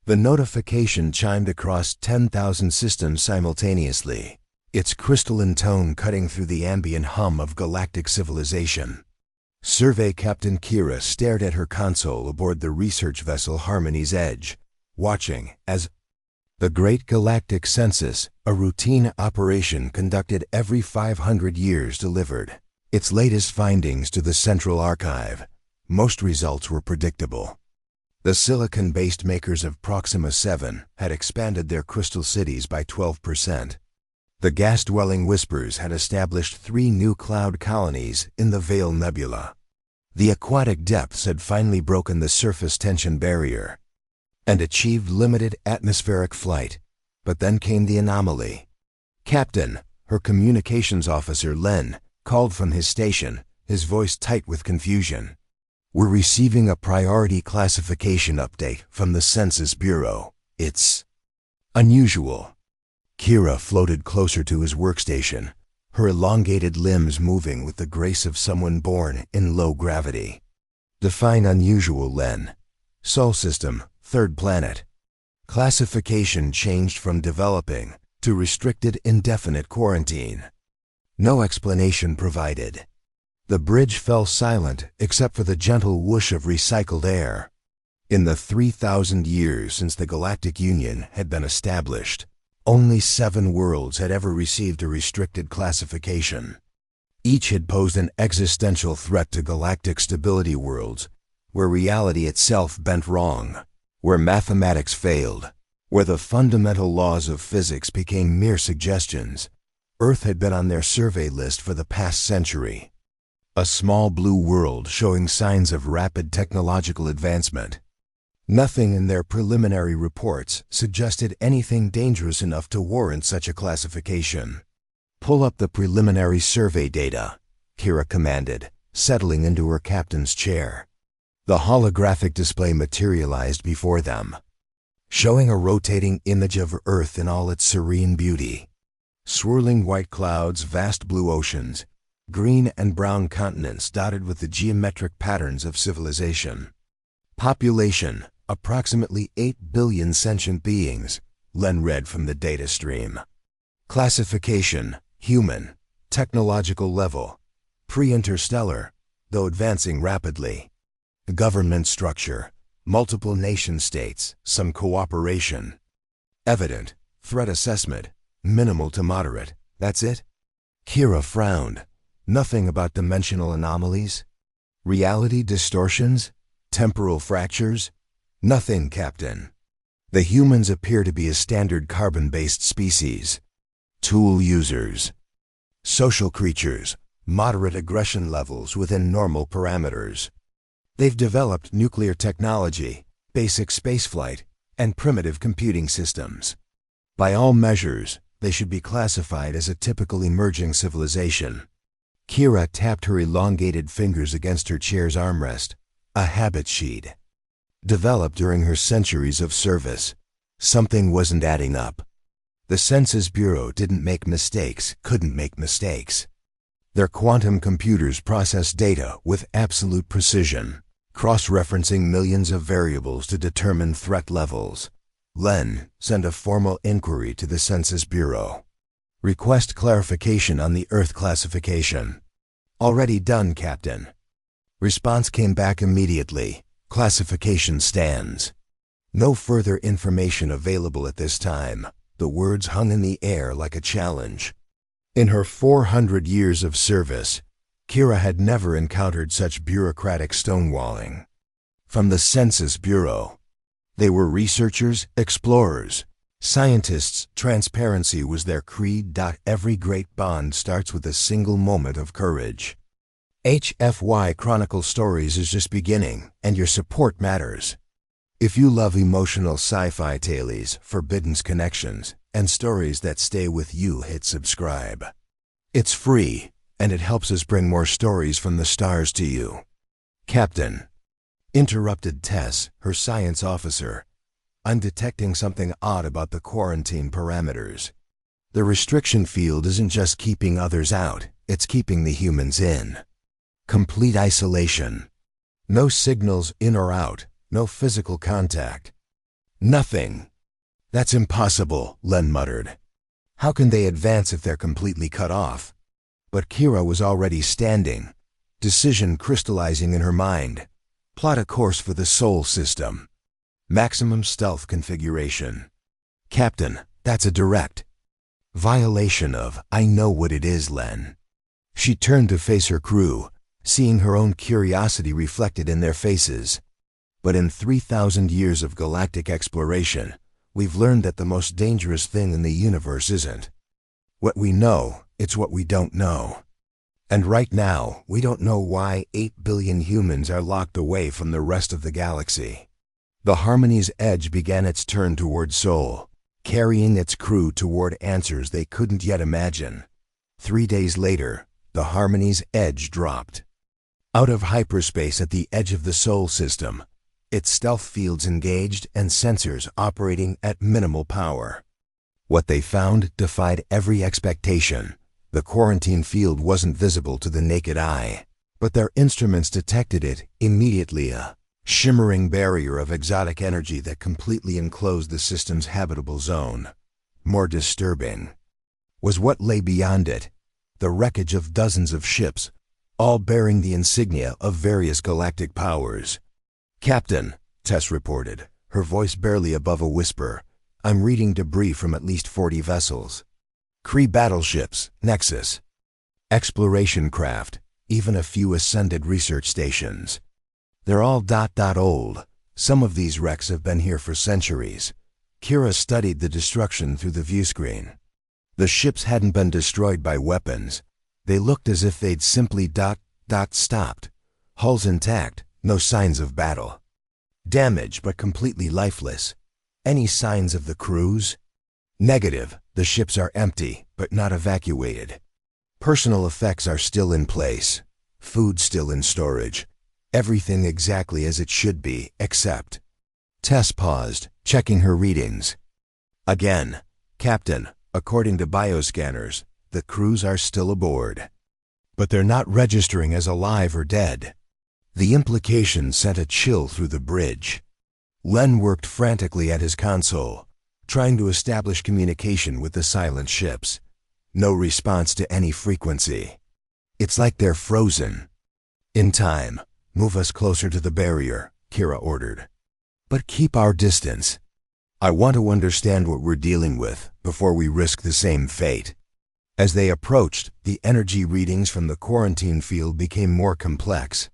The notification chimed across 10,000 systems simultaneously, its crystalline tone cutting through the ambient hum of galactic civilization. Survey Captain Kira stared at her console aboard the research vessel Harmony's Edge, watching as the Great Galactic Census, a routine operation conducted every 500 years, delivered its latest findings to the Central Archive. Most results were predictable. The silicon-based makers of Proxima 7 had expanded their crystal cities by 12%. The gas-dwelling Whispers had established 3 new cloud colonies in the Veil Nebula. The aquatic depths had finally broken the surface tension barrier and achieved limited atmospheric flight. But then came the anomaly. Captain, her communications officer Len, called from his station, his voice tight with confusion. "We're receiving a priority classification update from the Census Bureau. It's unusual." Kira floated closer to his workstation, her elongated limbs moving with the grace of someone born in low gravity. "Define unusual, Len." "Sol system, 3rd planet." Classification changed from developing to restricted indefinite quarantine. No explanation provided. The bridge fell silent except for the gentle whoosh of recycled air. In the 3,000 years since the Galactic Union had been established, only 7 worlds had ever received a restricted classification. Each had posed an existential threat to galactic stability worlds, where reality itself bent wrong, where mathematics failed, where the fundamental laws of physics became mere suggestions. Earth had been on their survey list for the past century. A small blue world showing signs of rapid technological advancement. Nothing in their preliminary reports suggested anything dangerous enough to warrant such a classification. "Pull up the preliminary survey data," Kira commanded, settling into her captain's chair. The holographic display materialized before them, showing a rotating image of Earth in all its serene beauty. Swirling white clouds, vast blue oceans, green and brown continents dotted with the geometric patterns of civilization. Population, approximately 8 billion sentient beings, Len read from the data stream. Classification, human. Technological level, pre-interstellar, though advancing rapidly. Government structure, multiple nation-states, some cooperation. Evident, threat assessment, minimal to moderate. That's it? Kira frowned. Nothing about dimensional anomalies? Reality distortions? Temporal fractures? Nothing, Captain. The humans appear to be a standard carbon-based species. Tool users. Social creatures, moderate aggression levels within normal parameters. They've developed nuclear technology, basic spaceflight, and primitive computing systems. By all measures, they should be classified as a typical emerging civilization. Kira tapped her elongated fingers against her chair's armrest. A habit sheet. Developed during her centuries of service. Something wasn't adding up. The Census Bureau didn't make mistakes, couldn't make mistakes. Their quantum computers process data with absolute precision, cross-referencing millions of variables to determine threat levels. Len, send a formal inquiry to the Census Bureau. Request clarification on the Earth classification. Already done, Captain. Response came back immediately. Classification stands. No further information available at this time. The words hung in the air like a challenge. In her 400 years of service, Kira had never encountered such bureaucratic stonewalling. From the Census Bureau. They were researchers, explorers, scientists. Transparency was their creed. Every great bond starts with a single moment of courage. HFY Chronicle Stories is just beginning, and your support matters. If you love emotional sci-fi tales, forbidden connections, and stories that stay with you, hit subscribe. It's free, and it helps us bring more stories from the stars to you. Captain, interrupted Tess, her science officer. I'm detecting something odd about the quarantine parameters. The restriction field isn't just keeping others out, it's keeping the humans in. Complete isolation. No signals in or out, no physical contact. Nothing. That's impossible, Len muttered. How can they advance if they're completely cut off? But Kira was already standing, decision crystallizing in her mind. Plot a course for the Sol system. Maximum stealth configuration. Captain, that's a direct violation of, I know what it is, Len. She turned to face her crew, seeing her own curiosity reflected in their faces. But in 3,000 years of galactic exploration, we've learned that the most dangerous thing in the universe isn't what we know, it's what we don't know. And right now, we don't know why 8 billion humans are locked away from the rest of the galaxy. The Harmony's Edge began its turn toward Sol, carrying its crew toward answers they couldn't yet imagine. 3 days later, the Harmony's Edge dropped out of hyperspace at the edge of the Sol system, its stealth fields engaged and sensors operating at minimal power. What they found defied every expectation. The quarantine field wasn't visible to the naked eye, but their instruments detected it immediately, a shimmering barrier of exotic energy that completely enclosed the system's habitable zone. More disturbing was what lay beyond it, the wreckage of dozens of ships, all bearing the insignia of various galactic powers. Captain, Tess reported, her voice barely above a whisper, I'm reading debris from at least 40 vessels. Kree battleships, Nexus, exploration craft, even a few ascended research stations. They're all old. Some of these wrecks have been here for centuries. Kira studied the destruction through the viewscreen. The ships hadn't been destroyed by weapons. They looked as if they'd simply stopped. Hulls intact, no signs of battle. Damage, but completely lifeless. Any signs of the crews? Negative. The ships are empty, but not evacuated. Personal effects are still in place. Food still in storage. Everything exactly as it should be, except... Tess paused, checking her readings. Again, Captain, according to bioscanners, the crews are still aboard. But they're not registering as alive or dead. The implication sent a chill through the bridge. Len worked frantically at his console, trying to establish communication with the silent ships. No response to any frequency. It's like they're frozen. In time, move us closer to the barrier, Kira ordered. But keep our distance. I want to understand what we're dealing with before we risk the same fate. As they approached, the energy readings from the quarantine field became more complex.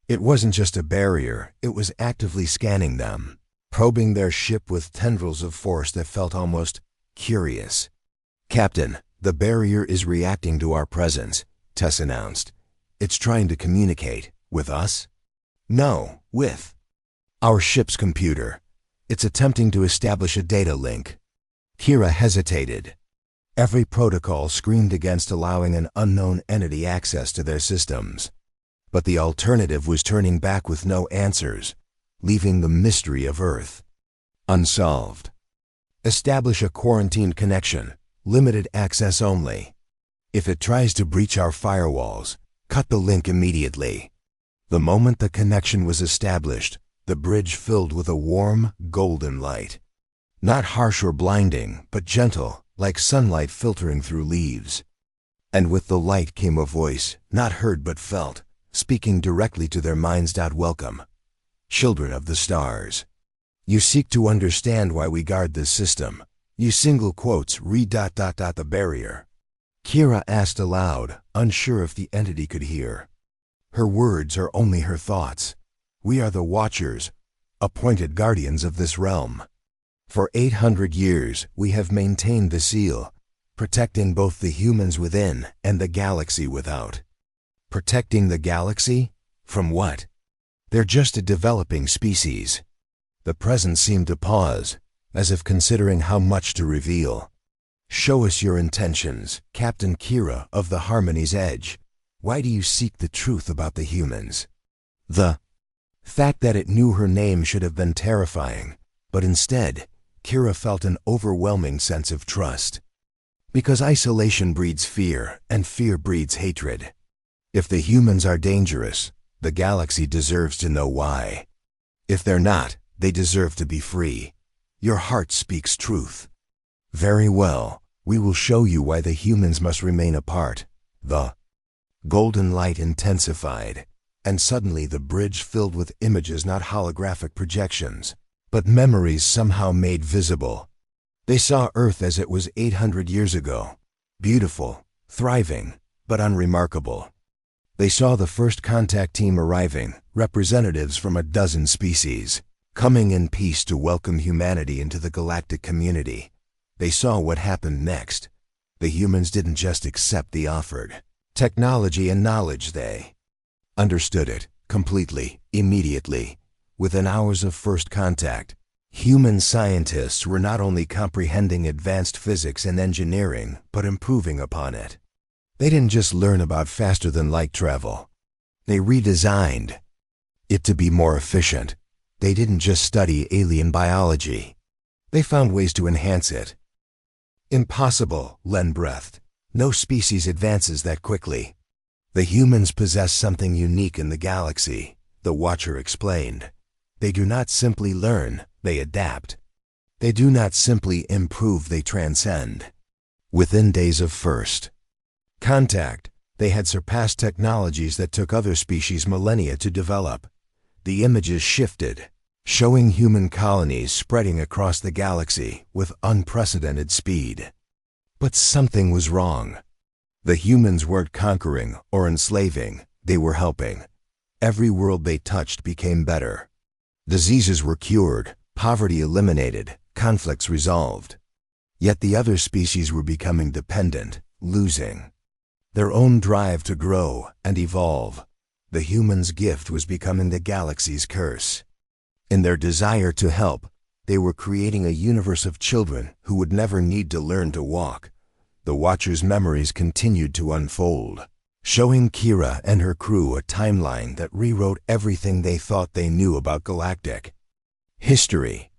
It wasn't just a barrier, it was actively scanning them, probing their ship with tendrils of force that felt almost curious. Captain, the barrier is reacting to our presence, Tess announced. It's trying to communicate. With us? No, with our ship's computer. It's attempting to establish a data link. Kira hesitated. Every protocol screamed against allowing an unknown entity access to their systems. But the alternative was turning back with no answers, leaving the mystery of Earth unsolved. Establish a quarantined connection, limited access only. If it tries to breach our firewalls, cut the link immediately. The moment the connection was established, the bridge filled with a warm, golden light. Not harsh or blinding, but gentle, like sunlight filtering through leaves. And with the light came a voice, not heard but felt, speaking directly to their minds. Welcome, children of the stars. You seek to understand why we guard this system. You single quotes read the barrier. Kira asked aloud, unsure if the entity could hear. Her words are only her thoughts. We are the Watchers, appointed guardians of this realm. For 800 years, we have maintained the seal, protecting both the humans within and the galaxy without. Protecting the galaxy? From what? They're just a developing species. The presence seemed to pause, as if considering how much to reveal. Show us your intentions, Captain Kira of the Harmony's Edge. Why do you seek the truth about the humans? The fact that it knew her name should have been terrifying, but instead, Kira felt an overwhelming sense of trust. Because isolation breeds fear, and fear breeds hatred. If the humans are dangerous, the galaxy deserves to know why. If they're not, they deserve to be free. Your heart speaks truth. Very well, we will show you why the humans must remain apart. The golden light intensified, and suddenly the bridge filled with images, not holographic projections, but memories somehow made visible. They saw Earth as it was 800 years ago, beautiful, thriving, but unremarkable. They saw the first contact team arriving, representatives from a dozen species, coming in peace to welcome humanity into the galactic community. They saw what happened next. The humans didn't just accept the offered technology and knowledge, they understood it completely, immediately. Within hours of first contact, human scientists were not only comprehending advanced physics and engineering, but improving upon it. They didn't just learn about faster-than-light travel. They redesigned it to be more efficient. They didn't just study alien biology. They found ways to enhance it. Impossible, Len breathed. No species advances that quickly. The humans possess something unique in the galaxy, the Watcher explained. They do not simply learn, they adapt. They do not simply improve, they transcend. Within days of first contact, they had surpassed technologies that took other species millennia to develop. The images shifted, showing human colonies spreading across the galaxy with unprecedented speed. But something was wrong. The humans weren't conquering or enslaving, they were helping. Every world they touched became better. Diseases were cured, poverty eliminated, conflicts resolved. Yet the other species were becoming dependent, losing their own drive to grow and evolve. The humans' gift was becoming the galaxy's curse. In their desire to help, they were creating a universe of children who would never need to learn to walk. The Watcher's memories continued to unfold, showing Kira and her crew a timeline that rewrote everything they thought they knew about galactic history.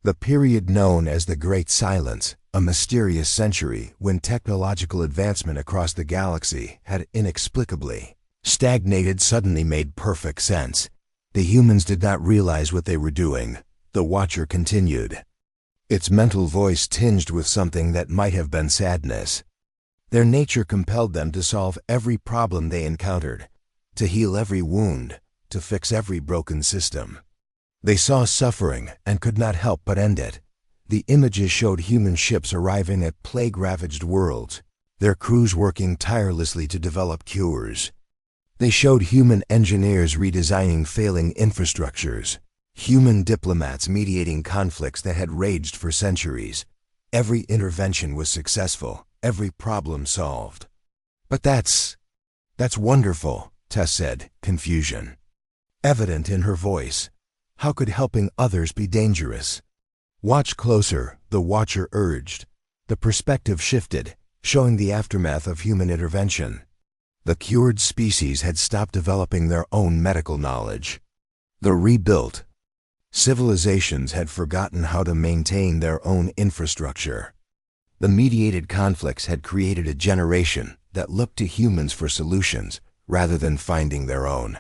The period known as the Great Silence, a mysterious century when technological advancement across the galaxy had inexplicably stagnated, suddenly made perfect sense. The humans did not realize what they were doing. The Watcher continued, its mental voice tinged with something that might have been sadness. Their nature compelled them to solve every problem they encountered, to heal every wound, to fix every broken system. They saw suffering and could not help but end it. The images showed human ships arriving at plague-ravaged worlds, their crews working tirelessly to develop cures. They showed human engineers redesigning failing infrastructures, human diplomats mediating conflicts that had raged for centuries. Every intervention was successful, every problem solved. But that's wonderful, Tess said, confusion evident in her voice. How could helping others be dangerous? Watch closer, the Watcher urged. The perspective shifted, showing the aftermath of human intervention. The cured species had stopped developing their own medical knowledge. The rebuilt civilizations had forgotten how to maintain their own infrastructure. The mediated conflicts had created a generation that looked to humans for solutions rather than finding their own.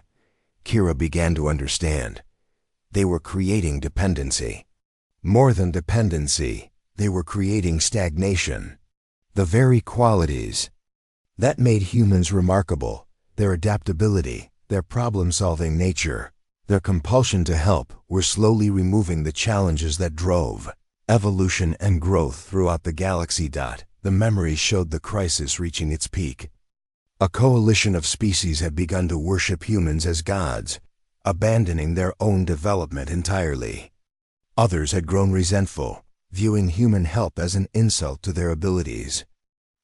Kira began to understand. They were creating dependency. More than dependency, they were creating stagnation. The very qualities that made humans remarkable, their adaptability, their problem-solving nature, their compulsion to help, were slowly removing the challenges that drove evolution and growth throughout the galaxy. The memories showed the crisis reaching its peak. A coalition of species had begun to worship humans as gods, abandoning their own development entirely. Others had grown resentful, viewing human help as an insult to their abilities.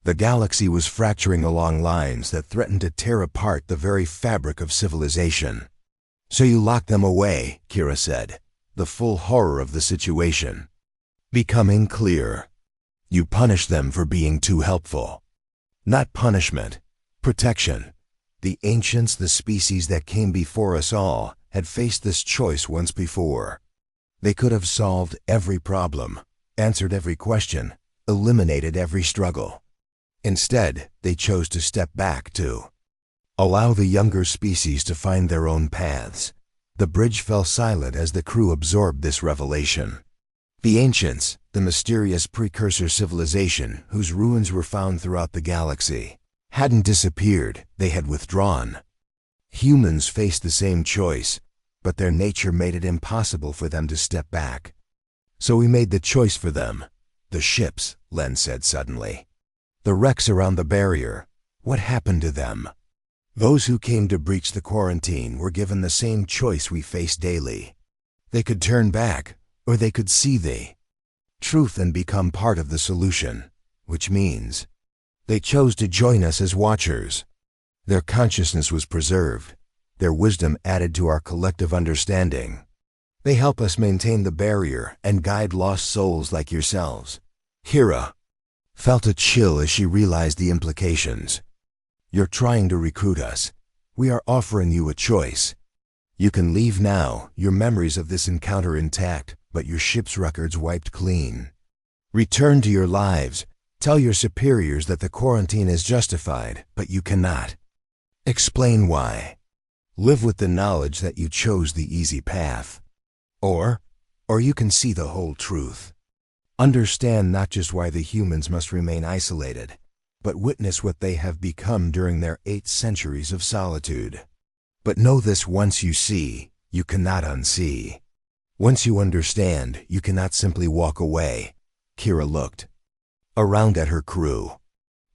The galaxy was fracturing along lines that threatened to tear apart the very fabric of civilization. So you locked them away, Kira said, the full horror of the situation becoming clear. You punished them for being too helpful. Not punishment, protection. The ancients, the species that came before us all, had faced this choice once before. They could have solved every problem, answered every question, eliminated every struggle. Instead, they chose to step back to allow the younger species to find their own paths. The bridge fell silent as the crew absorbed this revelation. The ancients, the mysterious precursor civilization whose ruins were found throughout the galaxy, hadn't disappeared, they had withdrawn. Humans faced the same choice, but their nature made it impossible for them to step back. So we made the choice for them. The ships, Len said suddenly. The wrecks around the barrier. What happened to them? Those who came to breach the quarantine were given the same choice we face daily. They could turn back, or they could see the truth and become part of the solution, which means they chose to join us as watchers. Their consciousness was preserved, their wisdom added to our collective understanding. They help us maintain the barrier and guide lost souls like yourselves. Kira felt a chill as she realized the implications. You're trying to recruit us. We are offering you a choice. You can leave now, your memories of this encounter intact, but your ship's records wiped clean. Return to your lives. Tell your superiors that the quarantine is justified, but you cannot. Explain why. Live with the knowledge that you chose the easy path. Or you can see the whole truth. Understand not just why the humans must remain isolated, but witness what they have become during their 8 centuries of solitude. But know this: once you see, you cannot unsee. Once you understand, you cannot simply walk away. Kira looked around at her crew.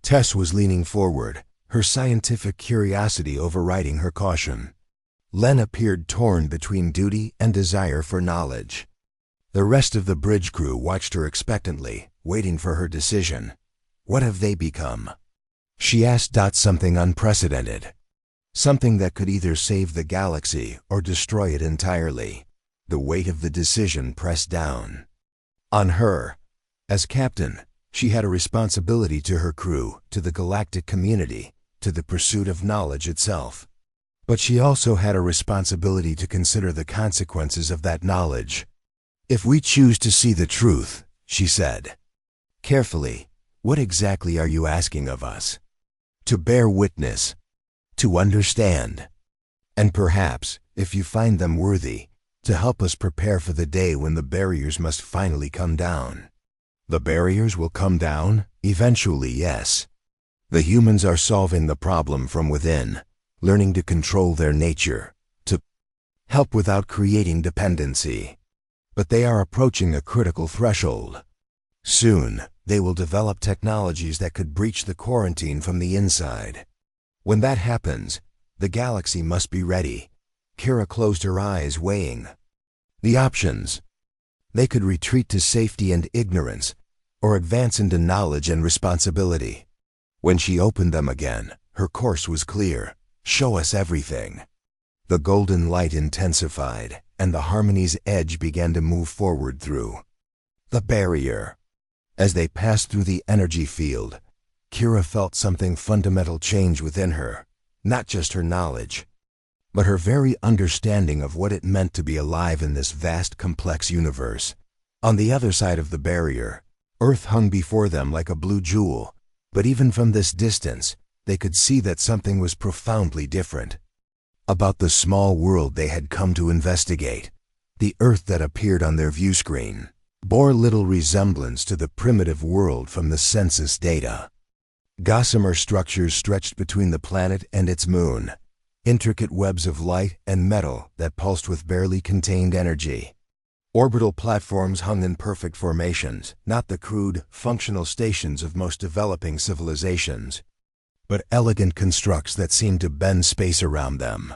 Tess was leaning forward, her scientific curiosity overriding her caution. Len appeared torn between duty and desire for knowledge. The rest of the bridge crew watched her expectantly, waiting for her decision. What have they become? She asked. Something unprecedented. Something that could either save the galaxy or destroy it entirely. The weight of the decision pressed down on her. As captain, she had a responsibility to her crew, to the galactic community, to the pursuit of knowledge itself. But she also had a responsibility to consider the consequences of that knowledge. If we choose to see the truth, she said carefully, what exactly are you asking of us? To bear witness, to understand, and perhaps, if you find them worthy, to help us prepare for the day when the barriers must finally come down. The barriers will come down, eventually, yes. The humans are solving the problem from within, learning to control their nature, to help without creating dependency. But they are approaching a critical threshold. Soon, they will develop technologies that could breach the quarantine from the inside. When that happens, the galaxy must be ready. Kira closed her eyes, weighing the options. They could retreat to safety and ignorance, or advance into knowledge and responsibility. When she opened them again, her course was clear. Show us everything. The golden light intensified, and the harmony's edge began to move forward through the barrier. As they passed through the energy field, Kira felt something fundamental change within her, not just her knowledge, but her very understanding of what it meant to be alive in this vast, complex universe. On the other side of the barrier, Earth hung before them like a blue jewel, but even from this distance, they could see that something was profoundly different about the small world they had come to investigate. The Earth that appeared on their view screen bore little resemblance to the primitive world from the census data. Gossamer structures stretched between the planet and its moon, intricate webs of light and metal that pulsed with barely contained energy. Orbital platforms hung in perfect formations, not the crude, functional stations of most developing civilizations, but elegant constructs that seemed to bend space around them.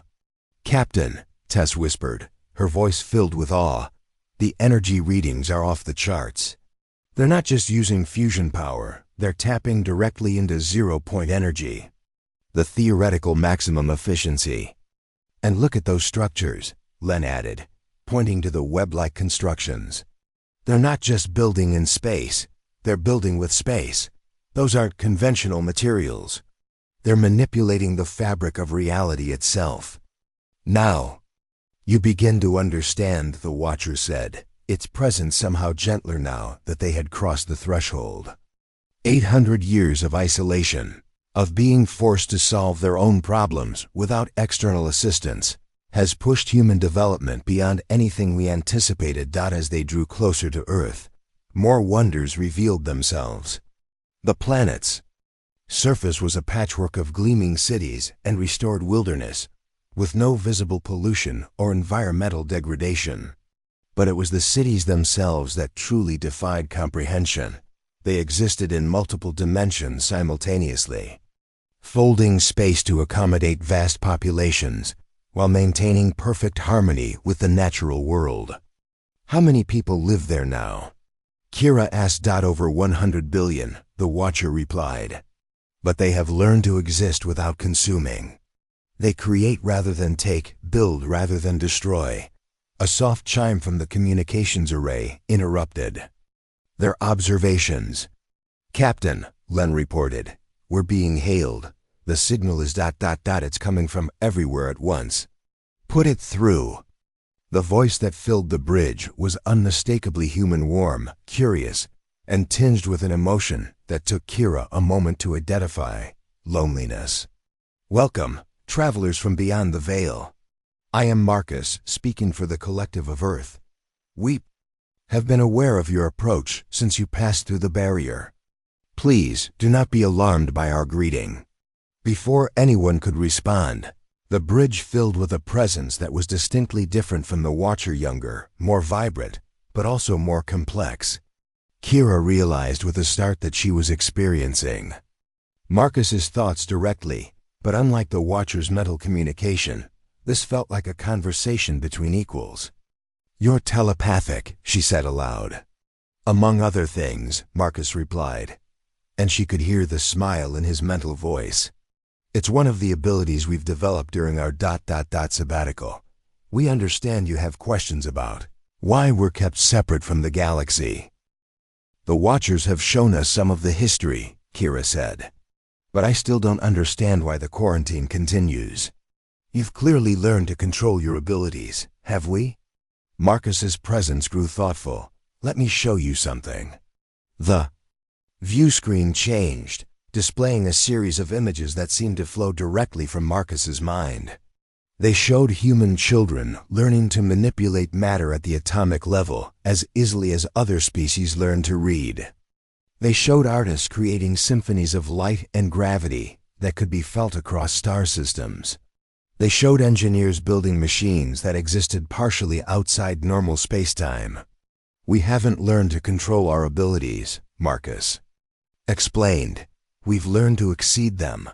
"Captain," Tess whispered, her voice filled with awe, "the energy readings are off the charts. They're not just using fusion power, they're tapping directly into zero-point energy, the theoretical maximum efficiency. And look at those structures," Len added, pointing to the web-like constructions. "They're not just building in space, they're building with space. Those aren't conventional materials. They're manipulating the fabric of reality itself." "Now, you begin to understand," the Watcher said, its presence somehow gentler now that they had crossed the threshold. 800 years of isolation, of being forced to solve their own problems without external assistance. has pushed human development beyond anything we anticipated. As they drew closer to Earth, more wonders revealed themselves. The planet's surface was a patchwork of gleaming cities and restored wilderness, with no visible pollution or environmental degradation. But it was the cities themselves that truly defied comprehension. They existed in multiple dimensions simultaneously, folding space to accommodate vast populations while maintaining perfect harmony with the natural world. How many people live there now? Kira asked. Over 100 billion, the Watcher replied. But they have learned to exist without consuming. They create rather than take, build rather than destroy. A soft chime from the communications array interrupted their observations. Captain, Len reported, we're being hailed. The signal is ... It's coming from everywhere at once. Put it through. The voice that filled the bridge was unmistakably human, warm, curious, and tinged with an emotion that took Kira a moment to identify: loneliness. Welcome, travelers from beyond the veil. I am Marcus, speaking for the collective of Earth. We have been aware of your approach since you passed through the barrier. Please do not be alarmed by our greeting. Before anyone could respond, the bridge filled with a presence that was distinctly different from the Watcher, younger, more vibrant, but also more complex. Kira realized with a start that she was experiencing Marcus's thoughts directly, but unlike the Watcher's mental communication, this felt like a conversation between equals. You're telepathic, she said aloud. Among other things, Marcus replied, and she could hear the smile in his mental voice. It's one of the abilities we've developed during our ... sabbatical. We understand you have questions about why we're kept separate from the galaxy. The Watchers have shown us some of the history, Kira said. But I still don't understand why the quarantine continues. You've clearly learned to control your abilities, have we? Marcus's presence grew thoughtful. Let me show you something. The view screen changed, displaying a series of images that seemed to flow directly from Marcus's mind. They showed human children learning to manipulate matter at the atomic level as easily as other species learn to read. They showed artists creating symphonies of light and gravity that could be felt across star systems. They showed engineers building machines that existed partially outside normal space-time. We haven't learned to control our abilities, Marcus explained. We've learned to exceed them.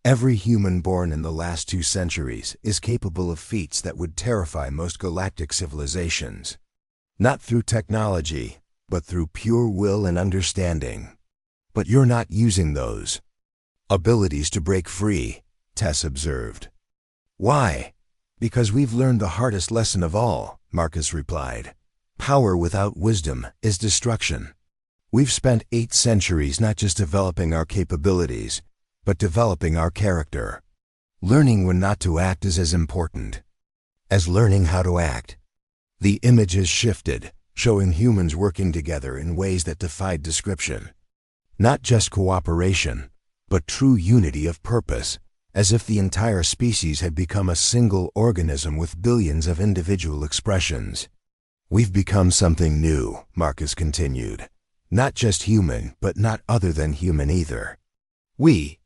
Every human born in the last 2 centuries is capable of feats that would terrify most galactic civilizations. Not through technology, but through pure will and understanding. But you're not using those abilities to break free, Tess observed. Why? Because we've learned the hardest lesson of all, Marcus replied. Power without wisdom is destruction. We've spent 8 centuries not just developing our capabilities, but developing our character. Learning when not to act is as important as learning how to act. The images shifted, showing humans working together in ways that defied description. Not just cooperation, but true unity of purpose, as if the entire species had become a single organism with billions of individual expressions. We've become something new, Marcus continued. Not just human, but not other than human either. We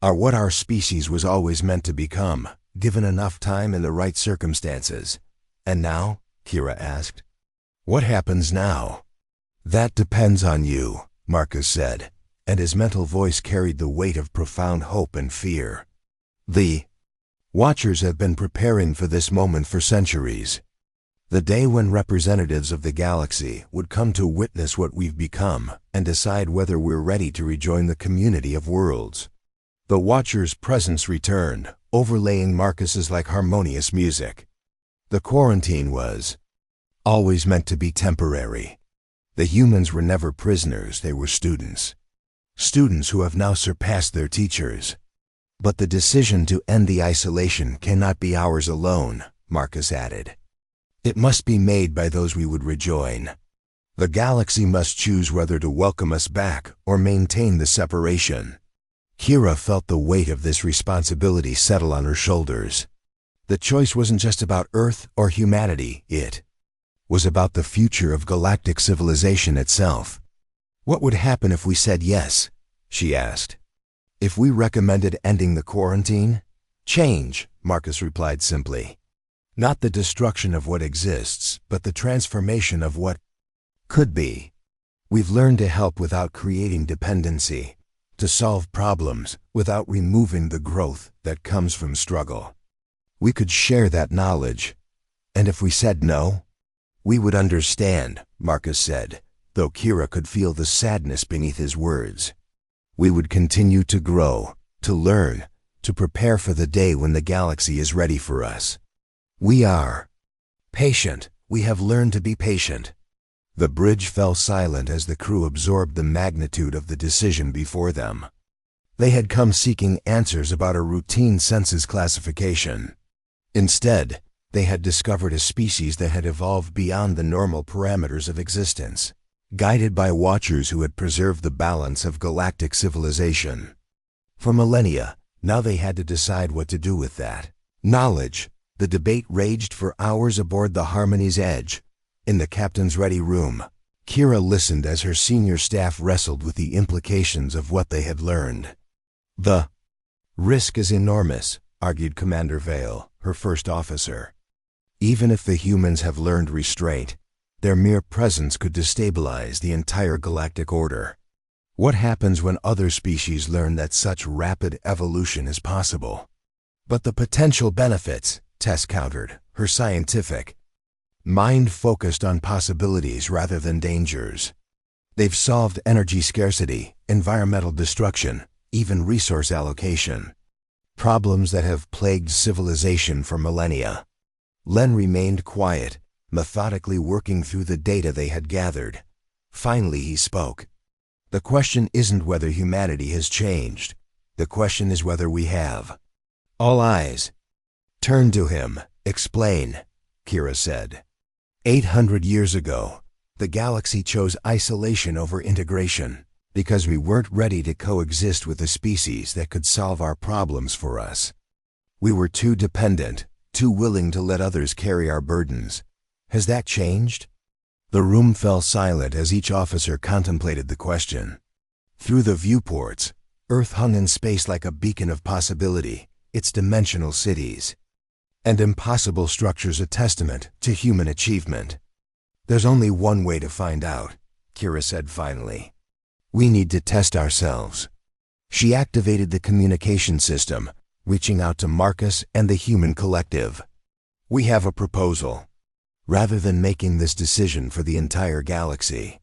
are what our species was always meant to become, given enough time and the right circumstances. And now? Kira asked. What happens now? That depends on you, Marcus said, and his mental voice carried the weight of profound hope and fear. The Watchers have been preparing for this moment for centuries. The day when representatives of the galaxy would come to witness what we've become and decide whether we're ready to rejoin the community of worlds. The Watcher's presence returned, overlaying Marcus's like harmonious music. The quarantine was always meant to be temporary. The humans were never prisoners, they were students. Students who have now surpassed their teachers. But the decision to end the isolation cannot be ours alone, Marcus added. It must be made by those we would rejoin. The galaxy must choose whether to welcome us back or maintain the separation. Kira felt the weight of this responsibility settle on her shoulders. The choice wasn't just about Earth or humanity, it was about the future of galactic civilization itself. What would happen if we said yes? She asked. If we recommended ending the quarantine? Change, Marcus replied simply. Not the destruction of what exists, but the transformation of what could be. We've learned to help without creating dependency, to solve problems without removing the growth that comes from struggle. We could share that knowledge. And if we said no? We would understand, Marcus said, though Kira could feel the sadness beneath his words. We would continue to grow, to learn, to prepare for the day when the galaxy is ready for us. We are patient. We have learned to be patient. The bridge fell silent as the crew absorbed the magnitude of the decision before them. They had come seeking answers about a routine census classification. Instead, they had discovered a species that had evolved beyond the normal parameters of existence, guided by watchers who had preserved the balance of galactic civilization. For millennia, now they had to decide what to do with that knowledge. The debate raged for hours aboard the Harmony's Edge. In the captain's ready room, Kira listened as her senior staff wrestled with the implications of what they had learned. The risk is enormous, argued Commander Vale, her first officer. Even if the humans have learned restraint, their mere presence could destabilize the entire galactic order. What happens when other species learn that such rapid evolution is possible? But the potential benefits, Tess countered, her scientific mind focused on possibilities rather than dangers. They've solved energy scarcity, environmental destruction, even resource allocation. Problems that have plagued civilization for millennia. Len remained quiet, methodically working through the data they had gathered. Finally he spoke. The question isn't whether humanity has changed. The question is whether we have. All eyes turned to him. Explain, Kira said. 800 years ago, the galaxy chose isolation over integration because we weren't ready to coexist with a species that could solve our problems for us. We were too dependent, too willing to let others carry our burdens. Has that changed? The room fell silent as each officer contemplated the question. Through the viewports, Earth hung in space like a beacon of possibility, its dimensional cities and impossible structures a testament to human achievement. There's only one way to find out, Kira said finally. We need to test ourselves. She activated the communication system, reaching out to Marcus and the human collective. We have a proposal. Rather than making this decision for the entire galaxy,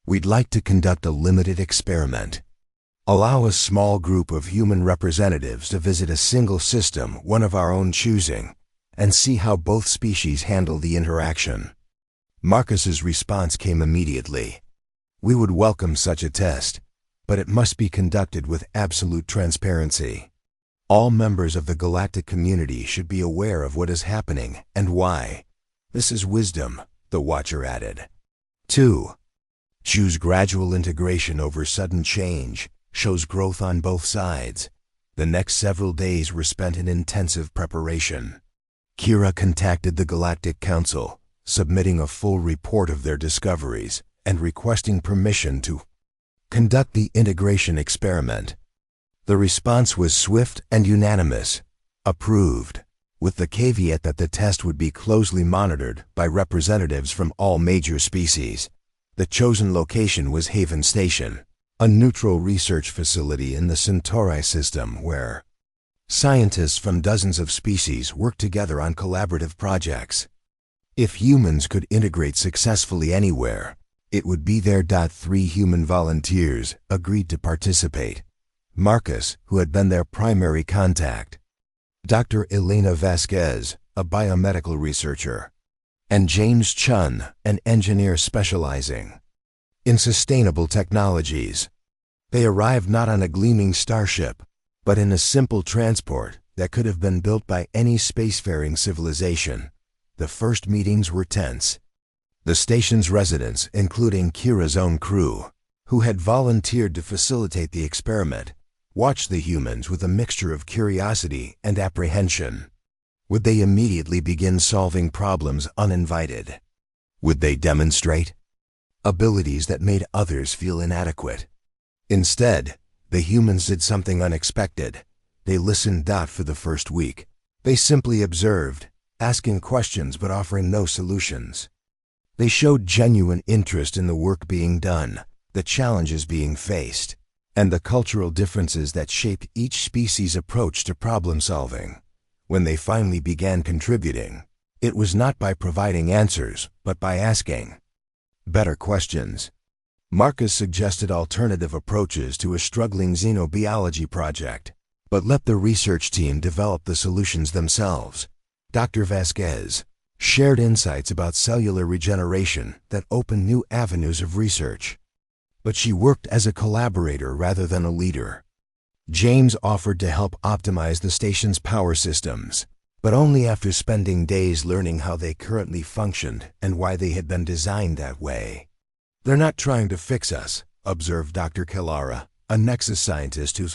we'd like to conduct a limited experiment. Allow a small group of human representatives to visit a single system, one of our own choosing, and see how both species handle the interaction. Marcus's response came immediately. We would welcome such a test, but it must be conducted with absolute transparency. All members of the galactic community should be aware of what is happening and why. This is wisdom, the Watcher added. 2. Choose gradual integration over sudden change. Shows growth on both sides. The next several days were spent in intensive preparation. Kira contacted the Galactic Council, submitting a full report of their discoveries and requesting permission to conduct the integration experiment. The response was swift and unanimous. Approved, with the caveat that the test would be closely monitored by representatives from all major species. The chosen location was Haven Station, a neutral research facility in the Centauri system where scientists from dozens of species work together on collaborative projects. If humans could integrate successfully anywhere, it would be there. 3 human volunteers agreed to participate. Marcus, who had been their primary contact, Dr. Elena Vasquez, a biomedical researcher, and James Chun, an engineer specializing in sustainable technologies. They arrived not on a gleaming starship, but in a simple transport that could have been built by any spacefaring civilization. The first meetings were tense. The station's residents, including Kira's own crew, who had volunteered to facilitate the experiment, watched the humans with a mixture of curiosity and apprehension. Would they immediately begin solving problems uninvited? Would they demonstrate abilities that made others feel inadequate? Instead, the humans did something unexpected. They listened not for the first week. They simply observed, asking questions but offering no solutions. They showed genuine interest in the work being done, the challenges being faced, and the cultural differences that shaped each species' approach to problem solving. When they finally began contributing, it was not by providing answers, but by asking better questions. Marcus suggested alternative approaches to a struggling xenobiology project, but let the research team develop the solutions themselves. Dr. Vasquez shared insights about cellular regeneration that opened new avenues of research. But she worked as a collaborator rather than a leader. James offered to help optimize the station's power systems, but only after spending days learning how they currently functioned and why they had been designed that way. "They're not trying to fix us," observed Dr. Kellara, a Nexus scientist who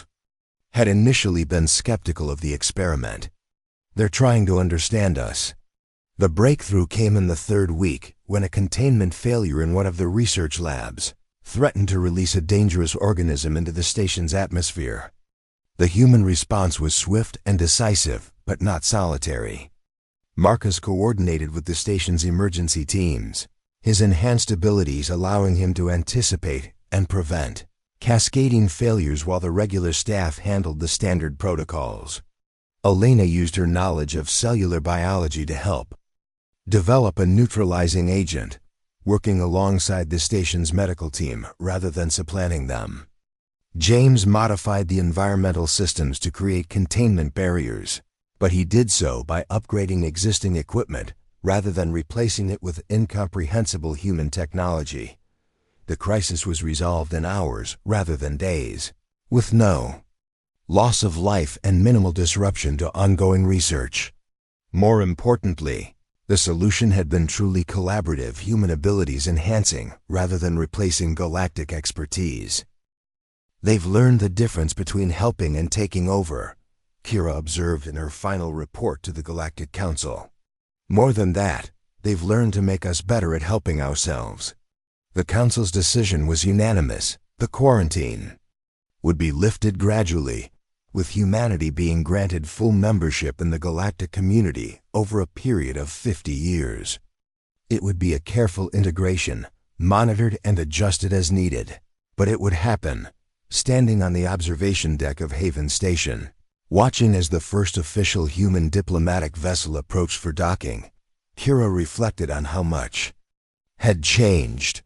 had initially been skeptical of the experiment. "They're trying to understand us." The breakthrough came in the third week when a containment failure in one of the research labs threatened to release a dangerous organism into the station's atmosphere. The human response was swift and decisive, but not solitary. Marcus coordinated with the station's emergency teams, his enhanced abilities allowing him to anticipate and prevent cascading failures while the regular staff handled the standard protocols. Elena used her knowledge of cellular biology to help develop a neutralizing agent, working alongside the station's medical team rather than supplanting them. James modified the environmental systems to create containment barriers, but he did so by upgrading existing equipment rather than replacing it with incomprehensible human technology. The crisis was resolved in hours rather than days, with no loss of life and minimal disruption to ongoing research. More importantly, the solution had been truly collaborative, human abilities enhancing rather than replacing galactic expertise. "They've learned the difference between helping and taking over," Kira observed in her final report to the Galactic Council. "More than that, they've learned to make us better at helping ourselves." The Council's decision was unanimous. The quarantine would be lifted gradually, with humanity being granted full membership in the galactic community over a period of 50 years. It would be a careful integration, monitored and adjusted as needed, but it would happen. Standing on the observation deck of Haven Station, watching as the first official human diplomatic vessel approached for docking, Kira reflected on how much had changed.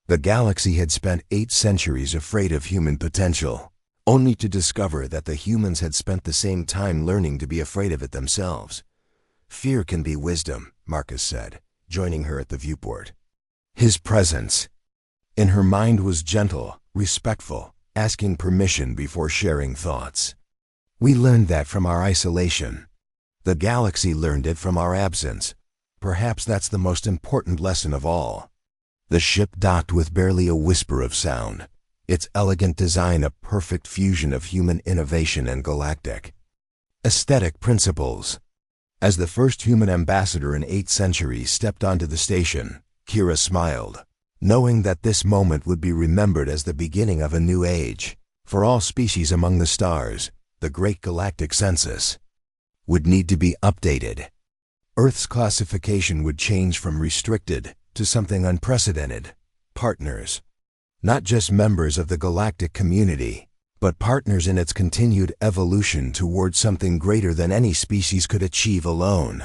The galaxy had spent 8 centuries afraid of human potential, only to discover that the humans had spent the same time learning to be afraid of it themselves. "Fear can be wisdom," Marcus said, joining her at the viewport. His presence in her mind was gentle, respectful, asking permission before sharing thoughts. "We learned that from our isolation. The galaxy learned it from our absence. Perhaps that's the most important lesson of all." The ship docked with barely a whisper of sound, its elegant design a perfect fusion of human innovation and galactic aesthetic principles. As the first human ambassador in 8 centuries stepped onto the station, Kira smiled, knowing that this moment would be remembered as the beginning of a new age. For all species among the stars, the great galactic census would need to be updated. Earth's classification would change from restricted to something unprecedented: partners. Not just members of the galactic community, but partners in its continued evolution toward something greater than any species could achieve alone.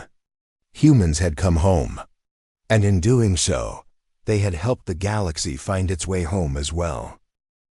Humans had come home, and in doing so, they had helped the galaxy find its way home as well.